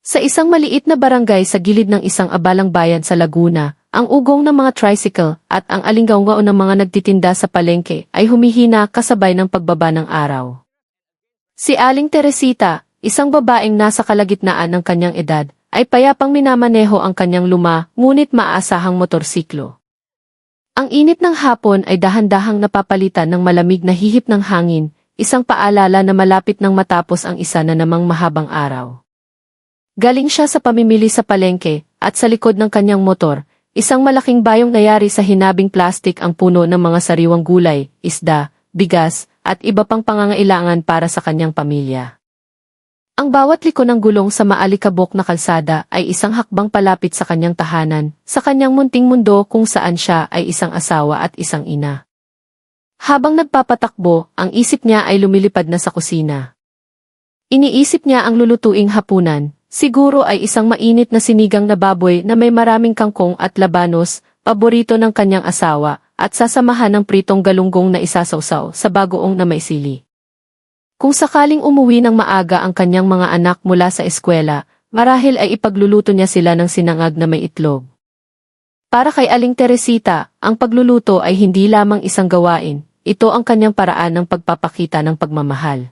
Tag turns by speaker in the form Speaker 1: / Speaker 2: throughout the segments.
Speaker 1: Sa isang maliit na barangay sa gilid ng isang abalang bayan sa Laguna, ang ugong ng mga tricycle at ang alinggaw-ngao ng mga nagtitinda sa palengke ay humihina kasabay ng pagbaba ng araw. Si Aling Teresita, isang babaeng nasa kalagitnaan ng kanyang edad, ay payapang minamaneho ang kanyang luma ngunit maaasahang motorsiklo. Ang init ng hapon ay dahan-dahang napapalitan ng malamig na hihip ng hangin, isang paalala na malapit nang matapos ang isa na namang mahabang araw. Galing siya sa pamimili sa palengke, at sa likod ng kanyang motor, isang malaking bayong nayari sa hinabing plastik ang puno ng mga sariwang gulay, isda, bigas, at iba pang pangangailangan para sa kanyang pamilya. Ang bawat liko ng gulong sa maalikabok na kalsada ay isang hakbang palapit sa kanyang tahanan, sa kanyang munting mundo kung saan siya ay isang asawa at isang ina. Habang nagpapatakbo, ang isip niya ay lumilipad na sa kusina. Iniisip niya ang lulutuing hapunan, siguro ay isang mainit na sinigang na baboy na may maraming kangkong at labanos, paborito ng kanyang asawa, at sasamahan ng pritong galunggong na isasawsaw sa bagoong na may sili. Kung sakaling umuwi ng maaga ang kanyang mga anak mula sa eskwela, marahil ay ipagluluto niya sila ng sinangag na may itlog. Para kay Aling Teresita, ang pagluluto ay hindi lamang isang gawain, ito ang kanyang paraan ng pagpapakita ng pagmamahal.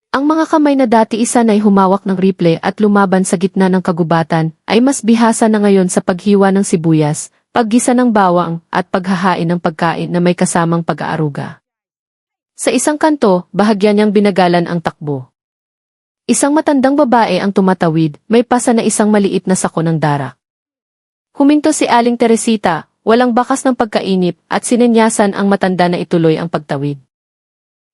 Speaker 1: Ang mga kamay na dati isa na'y humawak ng rifle at lumaban sa gitna ng kagubatan, ay mas bihasa na ngayon sa paghiwa ng sibuyas, paggisa ng bawang, at paghahain ng pagkain na may kasamang pag-aaruga. Sa isang kanto, bahagya niyang binagalan ang takbo. Isang matandang babae ang tumatawid, may pasa na isang maliit na sako ng darak. Huminto si Aling Teresita, walang bakas ng pagkainip, at sinenyasan ang matanda na ituloy ang pagtawid.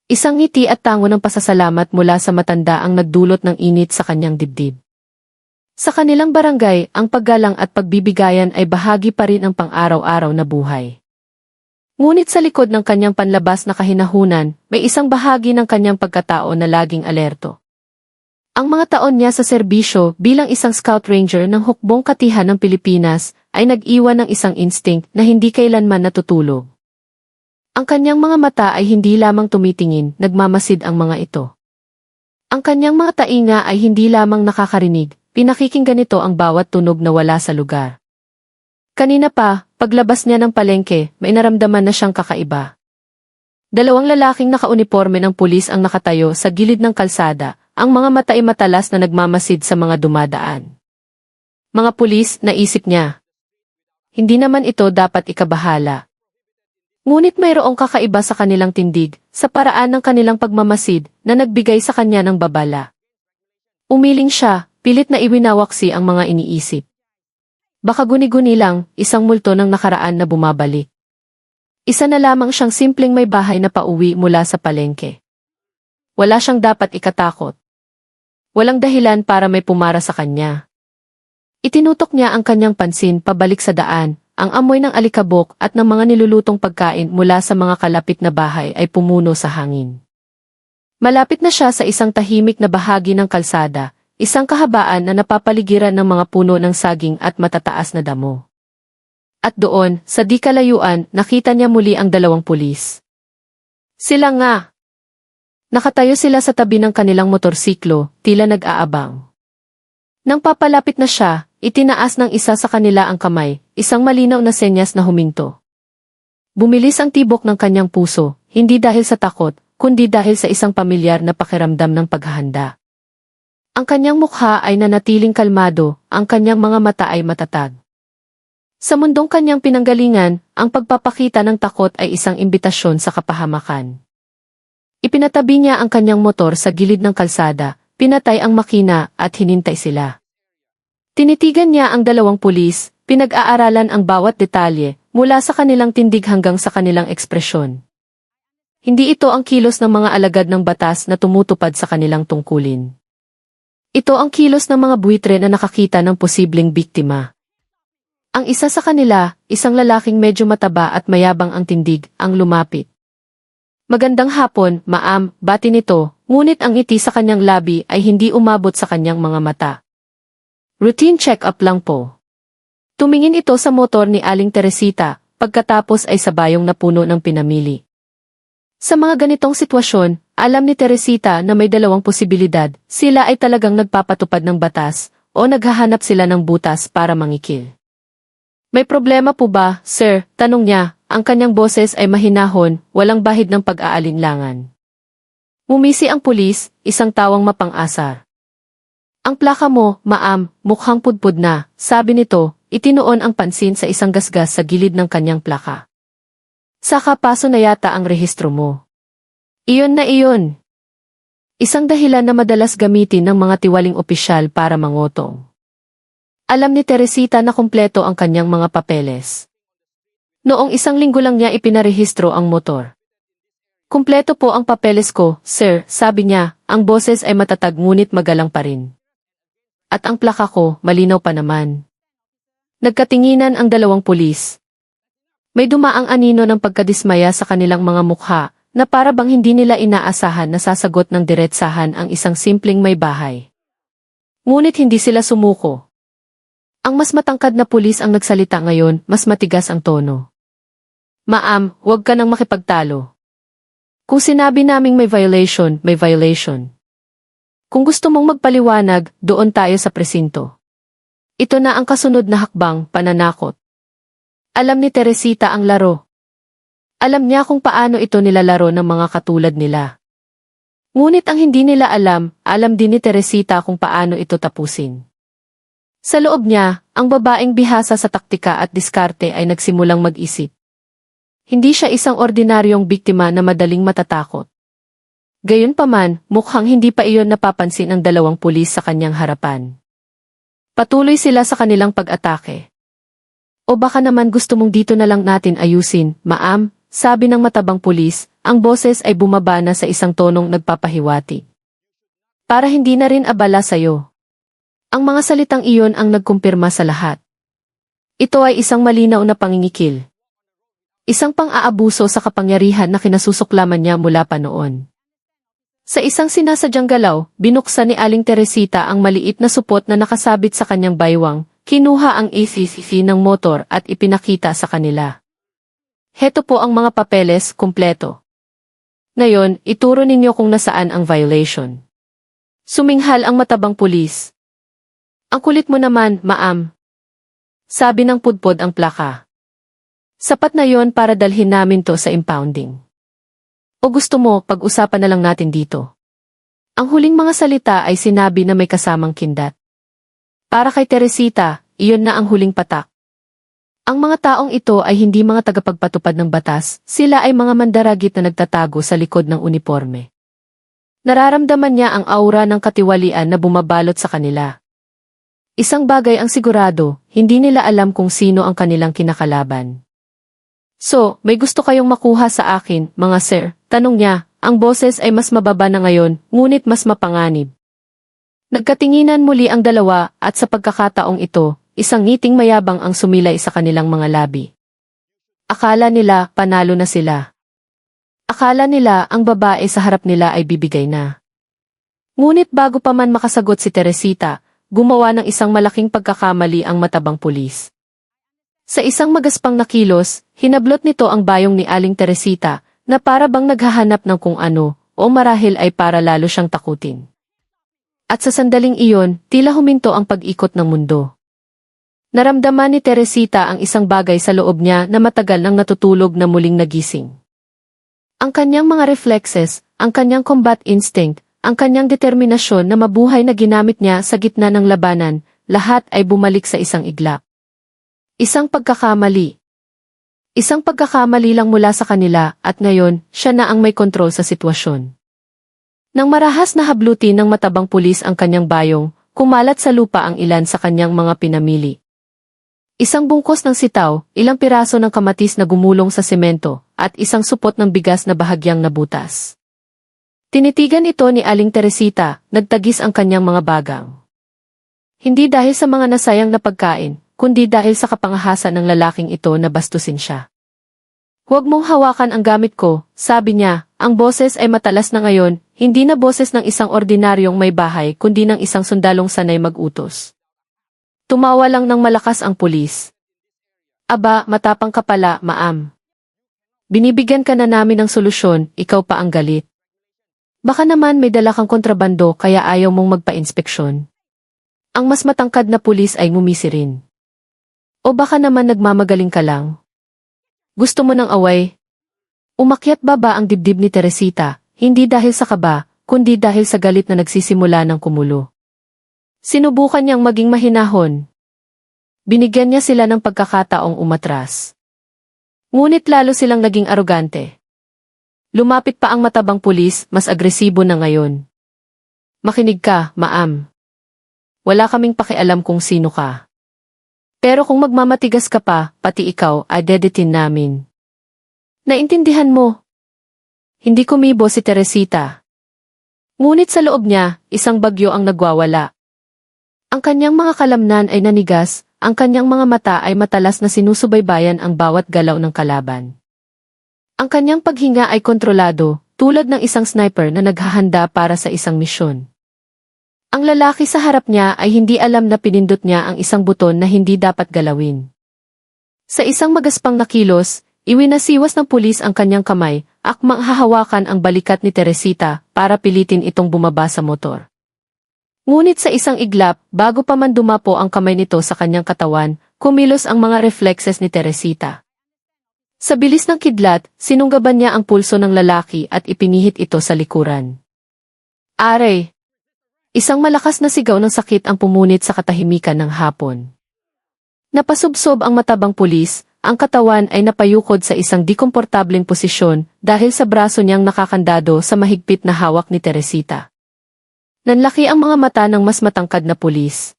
Speaker 1: Isang ngiti at tango ng pasasalamat mula sa matanda ang nagdulot ng init sa kanyang dibdib. Sa kanilang barangay, ang paggalang at pagbibigayan ay bahagi pa rin ng pang-araw-araw na buhay. Ngunit sa likod ng kanyang panlabas na kahinahunan, may isang bahagi ng kanyang pagkatao na laging alerto. Ang mga taon niya sa serbisyo bilang isang scout ranger ng hukbong katihan ng Pilipinas ay nag-iwan ng isang instinct na hindi kailanman natutulog. Ang kanyang mga mata ay hindi lamang tumitingin, nagmamasid ang mga ito. Ang kanyang mga tainga ay hindi lamang nakakarinig, pinakikinggan nito ang bawat tunog na wala sa lugar. Kanina pa, paglabas niya ng palengke, may naramdaman na siyang kakaiba. Dalawang lalaking nakauniporme ng pulis ang nakatayo sa gilid ng kalsada, ang mga mata ay matalas na nagmamasid sa mga dumadaan. Mga pulis, naisip niya. Hindi naman ito dapat ikabahala. Ngunit mayroong kakaiba sa kanilang tindig, sa paraan ng kanilang pagmamasid, na nagbigay sa kanya ng babala. Umiling siya, pilit na iwinawaksi ang mga iniisip. Baka guni-guni lang, isang multo ng nakaraan na bumabalik. Isa na lamang siyang simpleng may bahay na pauwi mula sa palengke. Wala siyang dapat ikatakot. Walang dahilan para may pumara sa kanya. Itinutok niya ang kanyang pansin pabalik sa daan, ang amoy ng alikabok at ng mga nilulutong pagkain mula sa mga kalapit na bahay ay pumuno sa hangin. Malapit na siya sa isang tahimik na bahagi ng kalsada, isang kahabaan na napapaligiran ng mga puno ng saging at matataas na damo. At doon, sa di kalayuan, nakita niya muli ang dalawang pulis. Sila nga! Nakatayo sila sa tabi ng kanilang motorsiklo, tila nag-aabang. Nang papalapit na siya, itinaas ng isa sa kanila ang kamay, isang malinaw na senyas na huminto. Bumilis ang tibok ng kanyang puso, hindi dahil sa takot, kundi dahil sa isang pamilyar na pakiramdam ng paghahanda. Ang kanyang mukha ay nanatiling kalmado, ang kanyang mga mata ay matatag. Sa mundong kanyang pinanggalingan, ang pagpapakita ng takot ay isang imbitasyon sa kapahamakan. Ipinatabi niya ang kanyang motor sa gilid ng kalsada, pinatay ang makina at hinintay sila. Tinitigan niya ang dalawang pulis, pinag-aaralan ang bawat detalye, mula sa kanilang tindig hanggang sa kanilang ekspresyon. Hindi ito ang kilos ng mga alagad ng batas na tumutupad sa kanilang tungkulin. Ito ang kilos ng mga buitre na nakakita ng posibleng biktima. Ang isa sa kanila, isang lalaking medyo mataba at mayabang ang tindig, ang lumapit. Magandang hapon, ma'am, bati nito, ngunit ang ngiti sa kanyang labi ay hindi umabot sa kanyang mga mata. Routine check-up lang po. Tumingin ito sa motor ni Aling Teresita, pagkatapos ay sabayong napuno ng pinamili. Sa mga ganitong sitwasyon, alam ni Teresita na may dalawang posibilidad, sila ay talagang nagpapatupad ng batas, o naghahanap sila ng butas para mangikil. May problema po ba, sir? Tanong niya. Ang kanyang boses ay mahinahon, walang bahid ng pag-aalinlangan. Ngumisi ang pulis, isang tawang mapang-asar. Ang plaka mo, ma'am, mukhang pudpud na, sabi nito, itinuon ang pansin sa isang gasgas sa gilid ng kanyang plaka. Saka paso na yata ang rehistro mo. Iyon na iyon. Isang dahilan na madalas gamitin ng mga tiwaling opisyal para mangotong. Alam ni Teresita na kumpleto ang kanyang mga papeles. Noong isang linggo lang niya ipinarehistro ang motor. Kumpleto po ang papeles ko, sir, sabi niya, ang boses ay matatag ngunit magalang pa rin. At ang plaka ko, malinaw pa naman. Nagkatinginan ang dalawang pulis. May dumaang anino ng pagkadismaya sa kanilang mga mukha, na para bang hindi nila inaasahan na sasagot ng diretsahan ang isang simpleng may bahay. Ngunit hindi sila sumuko. Ang mas matangkad na pulis ang nagsalita ngayon, mas matigas ang tono. Ma'am, huwag ka nang makipagtalo. Kung sinabi naming may violation, may violation. Kung gusto mong magpaliwanag, doon tayo sa presinto. Ito na ang kasunod na hakbang, pananakot. Alam ni Teresita ang laro. Alam niya kung paano ito nilalaro ng mga katulad nila. Ngunit ang hindi nila alam din ni Teresita kung paano ito tapusin. Sa loob niya, ang babaeng bihasa sa taktika at diskarte ay nagsimulang mag-isip. Hindi siya isang ordinaryong biktima na madaling matatakot. Gayunpaman, mukhang hindi pa iyon napapansin ng dalawang pulis sa kanyang harapan. Patuloy sila sa kanilang pag-atake. O baka naman gusto mong dito na lang natin ayusin, ma'am, sabi ng matabang pulis, ang boses ay bumaba na sa isang tonong nagpapahiwatig. Para hindi na rin abala sa'yo. Ang mga salitang iyon ang nagkumpirma sa lahat. Ito ay isang malinaw na pangingikil. Isang pang-aabuso sa kapangyarihan na kinasusuklaman niya mula pa noon. Sa isang sinasadyang galaw, binuksan ni Aling Teresita ang maliit na supot na nakasabit sa kanyang baywang, kinuha ang ACCC ng motor at ipinakita sa kanila. Heto po ang mga papeles, kumpleto. Ngayon, ituro ninyo kung nasaan ang violation. Suminghal ang matabang pulis. Ang kulit mo naman, ma'am. Sabi ng pudpod ang plaka. Sapat na yon para dalhin namin to sa impounding. O gusto mo, pag-usapan na lang natin dito. Ang huling mga salita ay sinabi na may kasamang kindat. Para kay Teresita, iyon na ang huling patak. Ang mga taong ito ay hindi mga tagapagpatupad ng batas, sila ay mga mandaragit na nagtatago sa likod ng uniforme. Nararamdaman niya ang aura ng katiwalian na bumabalot sa kanila. Isang bagay ang sigurado, hindi nila alam kung sino ang kanilang kinakalaban. So, may gusto kayong makuha sa akin, mga sir? Tanong niya, ang boses ay mas mababa na ngayon, ngunit mas mapanganib. Nagkatinginan muli ang dalawa at sa pagkakataong ito, isang ngiting mayabang ang sumilay sa kanilang mga labi. Akala nila panalo na sila. Akala nila ang babae sa harap nila ay bibigay na. Ngunit bago pa man makasagot si Teresita, gumawa ng isang malaking pagkakamali ang matabang pulis. Sa isang magaspang na kilos, hinablot nito ang bayong ni Aling Teresita, na para bang naghahanap ng kung ano, o marahil ay para lalo siyang takutin. At sa sandaling iyon, tila huminto ang pag-ikot ng mundo. Naramdaman ni Teresita ang isang bagay sa loob niya na matagal nang natutulog na muling nagising. Ang kanyang mga reflexes, ang kanyang combat instinct, ang kanyang determinasyon na mabuhay na ginamit niya sa gitna ng labanan, lahat ay bumalik sa isang iglap. Isang pagkakamali. Isang pagkakamali lang mula sa kanila at ngayon, siya na ang may kontrol sa sitwasyon. Nang marahas na hablutin ng matabang pulis ang kanyang bayong, kumalat sa lupa ang ilan sa kanyang mga pinamili. Isang bungkos ng sitaw, ilang piraso ng kamatis na gumulong sa semento, at isang supot ng bigas na bahagyang nabutas. Tinitigan ito ni Aling Teresita, nagtagis ang kanyang mga bagang. Hindi dahil sa mga nasayang na pagkain, kundi dahil sa kapangahasan ng lalaking ito na bastusin siya. Huwag mong hawakan ang gamit ko, sabi niya, ang boses ay matalas na ngayon, hindi na boses ng isang ordinaryong may bahay kundi ng isang sundalong sanay mag-utos. Tumawa lang ng malakas ang pulis. Aba, matapang ka pala, ma'am. Binibigyan ka na namin ng solusyon, ikaw pa ang galit. Baka naman may dala kang kontrabando kaya ayaw mong magpa-inspeksyon. Ang mas matangkad na pulis ay ngumisi rin. O baka naman nagmamagaling ka lang? Gusto mo ng away? Umakyat baba ang dibdib ni Teresita, hindi dahil sa kaba, kundi dahil sa galit na nagsisimula ng kumulo. Sinubukan niyang maging mahinahon. Binigyan niya sila ng pagkakataong umatras. Ngunit lalo silang naging arogante. Lumapit pa ang matabang pulis, mas agresibo na ngayon. Makinig ka, ma'am. Wala kaming pakialam kung sino ka. Pero kung magmamatigas ka pa, pati ikaw, ay dedetin namin. Naintindihan mo? Hindi kumibo si Teresita. Ngunit sa loob niya, isang bagyo ang nagwawala. Ang kanyang mga kalamnan ay nanigas, ang kanyang mga mata ay matalas na sinusubaybayan ang bawat galaw ng kalaban. Ang kanyang paghinga ay kontrolado, tulad ng isang sniper na naghahanda para sa isang misyon. Ang lalaki sa harap niya ay hindi alam na pinindot niya ang isang buton na hindi dapat galawin. Sa isang magaspang na kilos, iwinasiwas ng pulis ang kanyang kamay, akmang hahawakan ang balikat ni Teresita para pilitin itong bumaba sa motor. Ngunit sa isang iglap, bago pa man dumapo ang kamay nito sa kanyang katawan, kumilos ang mga reflexes ni Teresita. Sa bilis ng kidlat, sinunggaban niya ang pulso ng lalaki at ipinihit ito sa likuran. Aray! Isang malakas na sigaw ng sakit ang pumunit sa katahimikan ng hapon. Napasubsob ang matabang pulis, ang katawan ay napayukod sa isang dikomportableng posisyon dahil sa braso niyang nakakandado sa mahigpit na hawak ni Teresita. Nanlaki ang mga mata ng mas matangkad na pulis.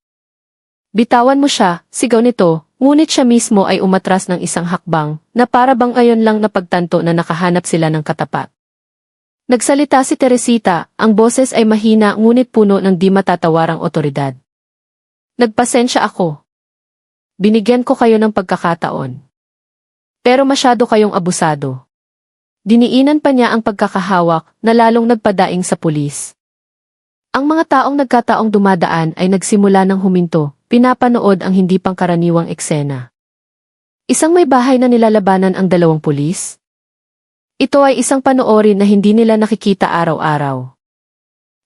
Speaker 1: Bitawan mo siya, sigaw nito, ngunit siya mismo ay umatras ng isang hakbang na para bang ayon lang napagtanto na nakahanap sila ng katapat. Nagsalita si Teresita, ang boses ay mahina ngunit puno ng di matatawarang otoridad. Nagpasensya ako. Binigyan ko kayo ng pagkakataon. Pero masyado kayong abusado. Diniinan pa niya ang pagkakahawak na lalong nagpadaing sa pulis. Ang mga taong nagkataong dumadaan ay nagsimula ng huminto, pinapanood ang hindi pangkaraniwang eksena. Isang may bahay na nilalabanan ang dalawang pulis. Ito ay isang panoorin na hindi nila nakikita araw-araw.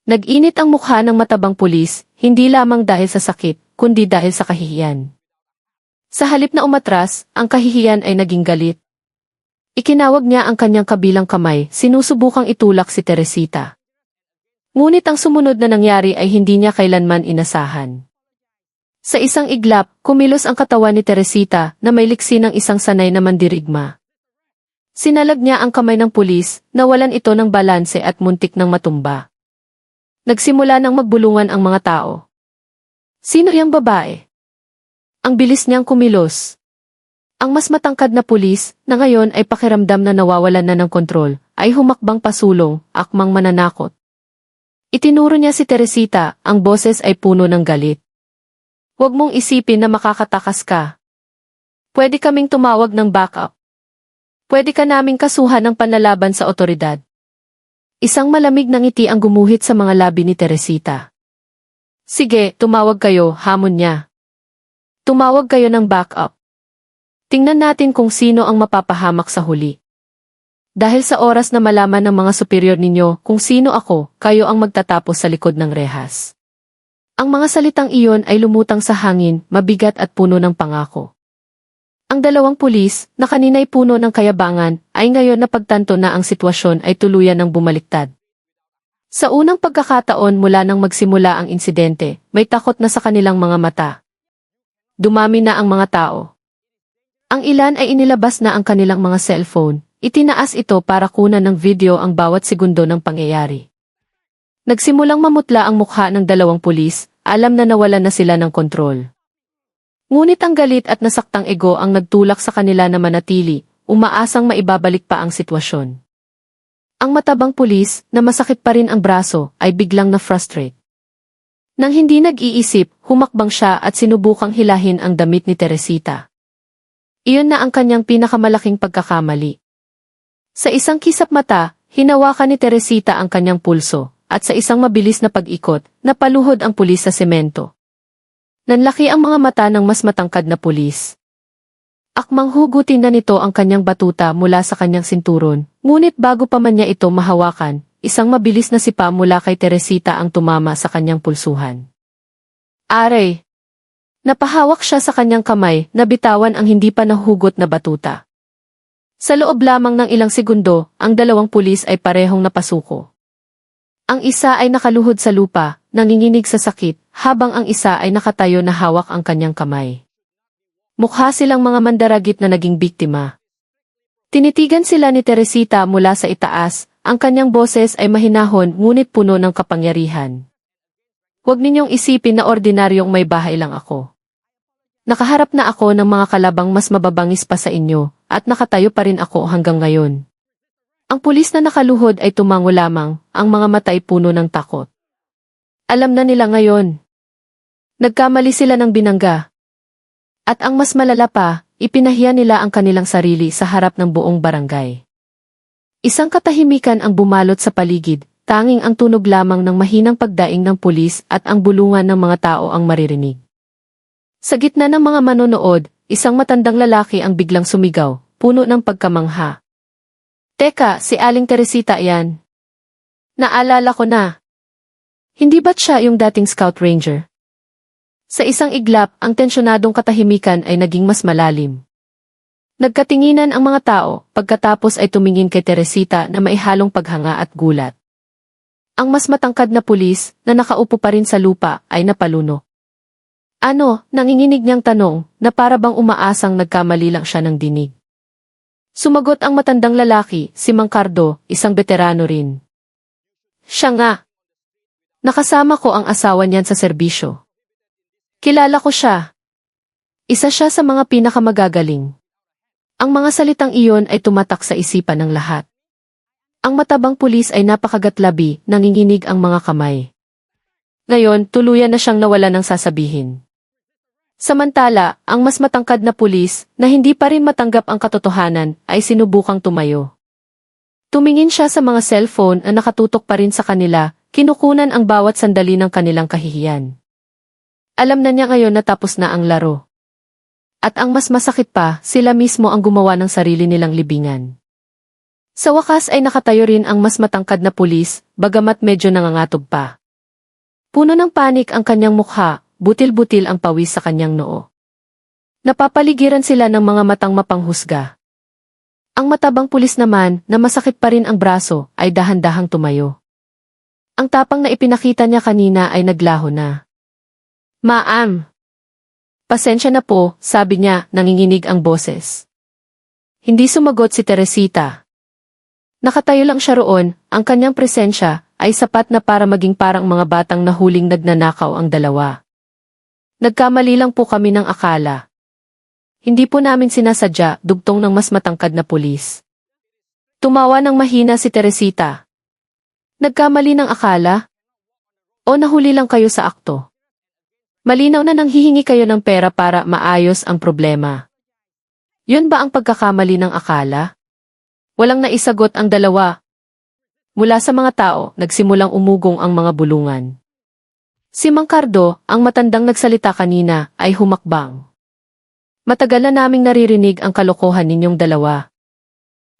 Speaker 1: Nag-init ang mukha ng matabang pulis, hindi lamang dahil sa sakit, kundi dahil sa kahihiyan. Sa halip na umatras, ang kahihiyan ay naging galit. Ikinawag niya ang kanyang kabilang kamay, sinusubukang itulak si Teresita. Ngunit ang sumunod na nangyari ay hindi niya kailanman inasahan. Sa isang iglap, kumilos ang katawan ni Teresita na may liksi ng isang sanay na mandirigma. Sinalag niya ang kamay ng pulis, nawalan ito ng balanse at muntik ng matumba. Nagsimula ng magbulungan ang mga tao. Sino yang babae? Ang bilis niyang kumilos. Ang mas matangkad na pulis, na ngayon ay pakiramdam na nawawalan na ng kontrol, ay humakbang pasulong, akmang mananakot. Itinuro niya si Teresita, ang boses ay puno ng galit. Huwag mong isipin na makakatakas ka. Pwede kaming tumawag ng backup. Pwede ka naming kasuhan ng panlalaban sa otoridad. Isang malamig na ngiti ang gumuhit sa mga labi ni Teresita. Sige, tumawag kayo, hamon niya. Tumawag kayo ng backup. Tingnan natin kung sino ang mapapahamak sa huli. Dahil sa oras na malaman ng mga superior ninyo kung sino ako, kayo ang magtatapos sa likod ng rehas. Ang mga salitang iyon ay lumutang sa hangin, mabigat at puno ng pangako. Ang dalawang pulis, na kanina'y puno ng kayabangan, ay ngayon napagtanto na ang sitwasyon ay tuluyan ng bumaliktad. Sa unang pagkakataon mula nang magsimula ang insidente, may takot na sa kanilang mga mata. Dumami na ang mga tao. Ang ilan ay inilabas na ang kanilang mga cellphone, itinaas ito para kunan ng video ang bawat segundo ng pangyayari. Nagsimulang mamutla ang mukha ng dalawang pulis, alam na nawalan na sila ng kontrol. Ngunit ang galit at nasaktang ego ang nagtulak sa kanila na manatili, umaasang maibabalik pa ang sitwasyon. Ang matabang pulis, na masakit pa rin ang braso, ay biglang na-frustrate. Nang hindi nag-iisip, humakbang siya at sinubukang hilahin ang damit ni Teresita. Iyon na ang kanyang pinakamalaking pagkakamali. Sa isang kisap mata, hinawakan ni Teresita ang kanyang pulso, at sa isang mabilis na pag-ikot, napaluhod ang pulis sa semento. Nanlaki ang mga mata ng mas matangkad na pulis. Akmang hugutin na nito ang kanyang batuta mula sa kanyang sinturon, ngunit bago pa man niya ito mahawakan, isang mabilis na sipa mula kay Teresita ang tumama sa kanyang pulsuhan. Aray! Napahawak siya sa kanyang kamay na bitawan ang hindi pa nahugot na batuta. Sa loob lamang ng ilang segundo, ang dalawang pulis ay parehong napasuko. Ang isa ay nakaluhod sa lupa, nanginginig sa sakit, habang ang isa ay nakatayo na hawak ang kanyang kamay. Mukha silang mga mandaragit na naging biktima. Tinitigan sila ni Teresita mula sa itaas, ang kanyang boses ay mahinahon ngunit puno ng kapangyarihan. Huwag ninyong isipin na ordinaryong may bahay lang ako. Nakaharap na ako ng mga kalabang mas mababangis pa sa inyo, at nakatayo pa rin ako hanggang ngayon. Ang pulis na nakaluhod ay tumango lamang, ang mga mata ay puno ng takot. Alam na nila ngayon. Nagkamali sila ng binangga. At ang mas malala pa, ipinahiya nila ang kanilang sarili sa harap ng buong barangay. Isang katahimikan ang bumalot sa paligid, tanging ang tunog lamang ng mahinang pagdaing ng pulis at ang bulungan ng mga tao ang maririnig. Sa gitna ng mga manonood, isang matandang lalaki ang biglang sumigaw, puno ng pagkamangha. Teka, si Aling Teresita yan. Naalala ko na. Hindi ba't siya yung dating Scout Ranger? Sa isang iglap, ang tensyonadong katahimikan ay naging mas malalim. Nagkatinginan ang mga tao, pagkatapos ay tumingin kay Teresita na maihalong paghanga at gulat. Ang mas matangkad na pulis, na nakaupo pa rin sa lupa, ay napaluno. Ano, nanginginig niyang tanong, na para bang umaasang nagkamali lang siya ng dinig. Sumagot ang matandang lalaki, si Mang Cardo, isang veterano rin. Siya nga. Nakasama ko ang asawa niyan sa serbisyo. Kilala ko siya. Isa siya sa mga pinakamagagaling. Ang mga salitang iyon ay tumatak sa isipan ng lahat. Ang matabang pulis ay napakagatlabi, nanginginig ang mga kamay. Ngayon, tuluyan na siyang nawala ng sasabihin. Samantala, ang mas matangkad na pulis, na hindi pa rin matanggap ang katotohanan, ay sinubukang tumayo. Tumingin siya sa mga cellphone na nakatutok pa rin sa kanila, kinukunan ang bawat sandali ng kanilang kahihiyan. Alam na niya ngayon na tapos na ang laro. At ang mas masakit pa, sila mismo ang gumawa ng sarili nilang libingan. Sa wakas ay nakatayo rin ang mas matangkad na pulis, bagamat medyo nangangatog pa. Puno ng panik ang kanyang mukha, butil-butil ang pawis sa kanyang noo. Napapaligiran sila ng mga matang mapanghusga. Ang matabang pulis naman, na masakit pa rin ang braso, ay dahan-dahang tumayo. Ang tapang na ipinakita niya kanina ay naglaho na. Ma'am. Pasensya na po, sabi niya, nanginginig ang boses. Hindi sumagot si Teresita. Nakatayo lang siya roon, ang kanyang presensya ay sapat na para maging parang mga batang nahuling nagnanakaw ang dalawa. Nagkamali lang po kami ng akala. Hindi po namin sinasadya, dugtong ng mas matangkad na pulis. Tumawa ng mahina si Teresita. Nagkamali ng akala? O nahuli lang kayo sa akto? Malinaw na nanghihingi kayo ng pera para maayos ang problema. Yun ba ang pagkakamali ng akala? Walang naisagot ang dalawa. Mula sa mga tao, nagsimulang umugong ang mga bulungan. Si Mang Cardo, ang matandang nagsalita kanina, ay humakbang. Matagal na naming naririnig ang kalokohan ninyong dalawa.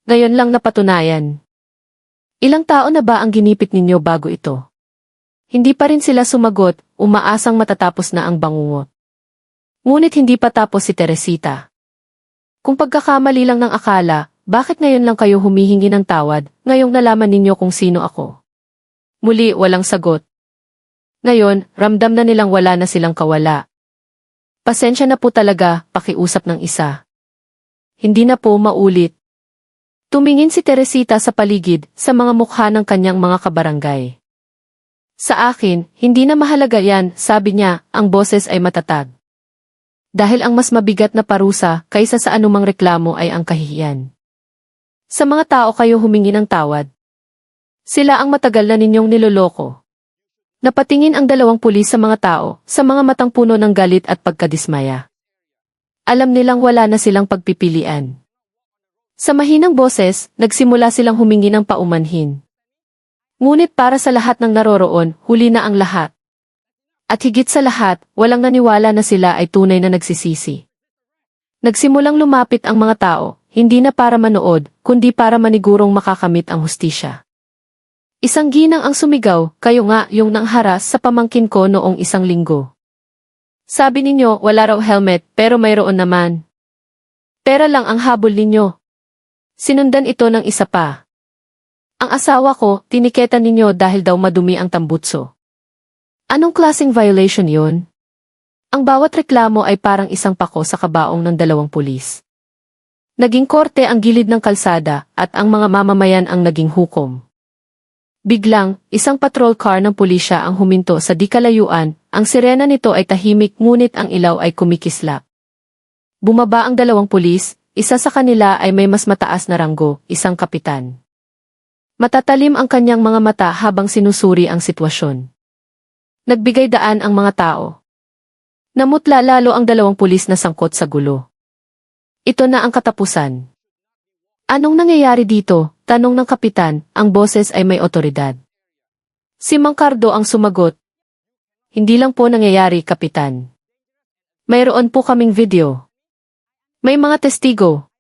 Speaker 1: Ngayon lang napatunayan. Ilang tao na ba ang ginipit ninyo bago ito? Hindi pa rin sila sumagot, umaasang matatapos na ang bangungot. Ngunit hindi pa tapos si Teresita. Kung pagkakamali lang ng akala, bakit ngayon lang kayo humihingi ng tawad, ngayong nalaman ninyo kung sino ako? Muli, walang sagot. Ngayon, ramdam na nilang wala na silang kawala. Pasensya na po talaga, pakiusap ng isa. Hindi na po maulit. Tumingin si Teresita sa paligid, sa mga mukha ng kanyang mga kabarangay. Sa akin, hindi na mahalaga yan, sabi niya, ang boses ay matatag. Dahil ang mas mabigat na parusa kaysa sa anumang reklamo ay ang kahihiyan. Sa mga tao kayo humingi ng tawad. Sila ang matagal na ninyong niloloko. Napatingin ang dalawang pulis sa mga tao, sa mga matang puno ng galit at pagkadismaya. Alam nilang wala na silang pagpipilian. Sa mahinang boses, nagsimula silang humingi ng paumanhin. Ngunit para sa lahat ng naroroon, huli na ang lahat. At higit sa lahat, walang naniwala na sila ay tunay na nagsisisi. Nagsimulang lumapit ang mga tao, hindi na para manood, kundi para manigurong makakamit ang hustisya. Isang ginang ang sumigaw, kayo nga yung nangharas sa pamangkin ko noong isang linggo. Sabi ninyo wala raw helmet pero mayroon naman. Pera lang ang habol ninyo. Sinundan ito ng isa pa. Ang asawa ko, tiniketan ninyo dahil daw madumi ang tambutso. Anong klaseng violation yun? Ang bawat reklamo ay parang isang pako sa kabaong ng dalawang pulis. Naging korte ang gilid ng kalsada at ang mga mamamayan ang naging hukom. Biglang, isang patrol car ng pulisya ang huminto sa di kalayuan, ang sirena nito ay tahimik ngunit ang ilaw ay kumikislap. Bumaba ang dalawang pulis, isa sa kanila ay may mas mataas na ranggo, isang kapitan. Matatalim ang kanyang mga mata habang sinusuri ang sitwasyon. Nagbigay daan ang mga tao. Namutla lalo ang dalawang pulis na sangkot sa gulo. Ito na ang katapusan. Anong nangyayari dito? Tanong ng kapitan, ang boses ay may otoridad. Si Mang Cardo ang sumagot. Hindi lang po nangyayari, kapitan. Mayroon po kaming video. May mga testigo.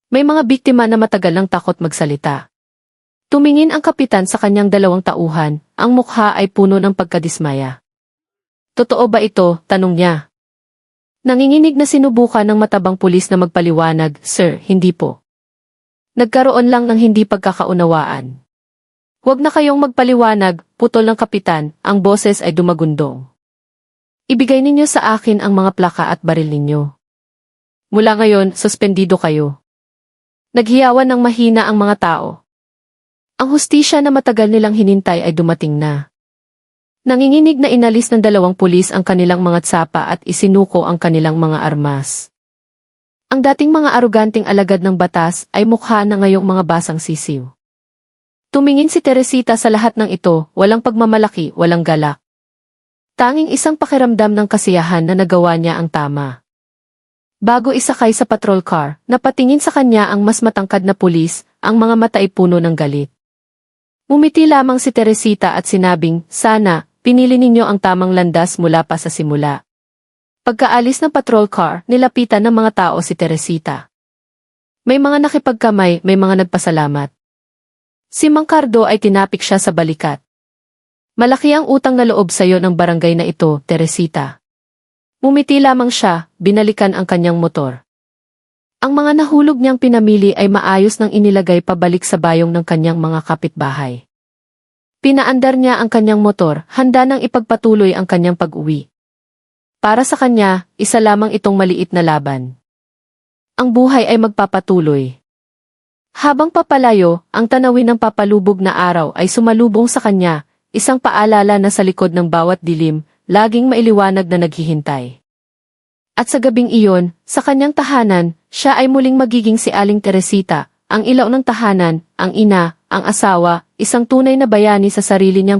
Speaker 1: May mga biktima na matagal nang takot magsalita. Tumingin ang kapitan sa kanyang dalawang tauhan, ang mukha ay puno ng pagkadismaya. Totoo ba ito? Tanong niya. Nanginginig na sinubukan ng matabang pulis na magpaliwanag, Sir, hindi po. Nagkaroon lang ng hindi pagkakaunawaan. Huwag na kayong magpaliwanag, putol ng kapitan, ang boses ay dumagundong. Ibigay ninyo sa akin ang mga plaka at baril ninyo. Mula ngayon, suspendido kayo. Naghiyawan ng mahina ang mga tao. Ang hustisya na matagal nilang hinintay ay dumating na. Nanginginig na inalis ng dalawang pulis ang kanilang mga tsapa at isinuko ang kanilang mga armas. Ang dating mga aroganting alagad ng batas ay mukha na ngayong mga basang sisiw. Tumingin si Teresita sa lahat ng ito, walang pagmamalaki, walang galak. Tanging isang pakiramdam ng kasiyahan na nagawa niya ang tama. Bago isakay sa patrol car, napatingin sa kanya ang mas matangkad na pulis, ang mga mata ay puno ng galit. Umiti lamang si Teresita at sinabing, sana, pinili ninyo ang tamang landas mula pa sa simula. Pagkaalis ng patrol car, nilapitan ng mga tao si Teresita. May mga nakipagkamay, may mga nagpasalamat. Si Mang Cardo ay tinapik siya sa balikat. Malaki ang utang na loob sa iyo ng barangay na ito, Teresita. Umiti lamang siya, binalikan ang kanyang motor. Ang mga nahulog niyang pinamili ay maayos nang inilagay pabalik sa bayong ng kanyang mga kapitbahay. Pinaandar niya ang kanyang motor, handa nang ipagpatuloy ang kanyang pag-uwi. Para sa kanya, isa lamang itong maliit na laban. Ang buhay ay magpapatuloy. Habang papalayo, ang tanawin ng papalubog na araw ay sumalubong sa kanya, isang paalala na sa likod ng bawat dilim, laging mailiwanag na naghihintay. At sa gabing iyon, sa kanyang tahanan, siya ay muling magiging si Aling Teresita, ang ilaw ng tahanan, ang ina, ang asawa, isang tunay na bayani sa sarili niyang